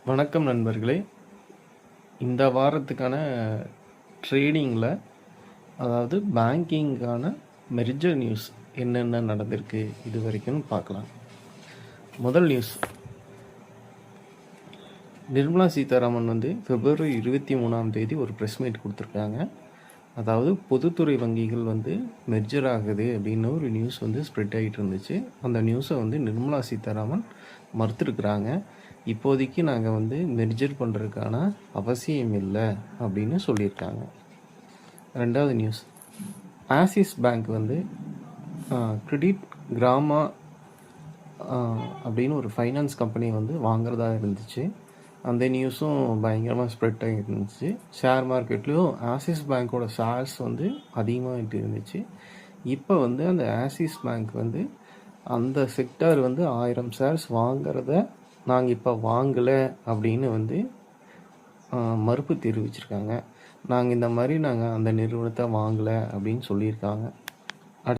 வணக்கம் நண்பர்களே. இந்த வாரத்துக்கான ட்ரேடிங்கில் அதாவது பேங்கிங்கான மெர்ஜர் நியூஸ் என்னென்ன நடந்திருக்கு இது வரைக்கும் பார்க்கலாம். முதல் நியூஸ், நிர்மலா சீதாராமன் February 23 ஒரு ப்ரெஸ் மீட் கொடுத்துருக்காங்க. அதாவது பொதுத்துறை வங்கிகள் மெர்ஜர் ஆகுது அப்படின்னு ஒரு நியூஸ் ஸ்ப்ரெட் ஆகிட்டு இருந்துச்சு. அந்த நியூஸை நிர்மலா சீதாராமன் மறுத்துருக்குறாங்க. இப்போதைக்கு நாங்கள் மெர்ஜர் பண்ணுறதுக்கான அவசியம் இல்லை அப்படின்னு சொல்லியிருக்காங்க. ரெண்டாவது நியூஸ், ஆக்சிஸ் பேங்க் கிரெடிட் கிராமா அப்படின்னு ஒரு ஃபைனான்ஸ் கம்பெனி வாங்குறதா இருந்துச்சு. அந்த நியூஸும் பயங்கரமாக ஸ்ப்ரெட் ஆகிட்டு இருந்துச்சு. ஷேர் மார்க்கெட்லேயும் ஆக்சிஸ் பேங்க்கோட ஷேர்ஸ் அதிகமாகிட்டு இருந்துச்சு. இப்போ அந்த ஆக்சிஸ் பேங்க் அந்த செக்டார் 1000 ஷேர்ஸ் வாங்கிறத நாங்கள் இப்போ வாங்கலை அப்படின்னு மறுப்பு தெரிவிச்சிருக்காங்க. நாங்கள் இந்த மாதிரி அந்த நிறுவனத்தை வாங்கலை அப்படின்னு சொல்லியிருக்காங்க.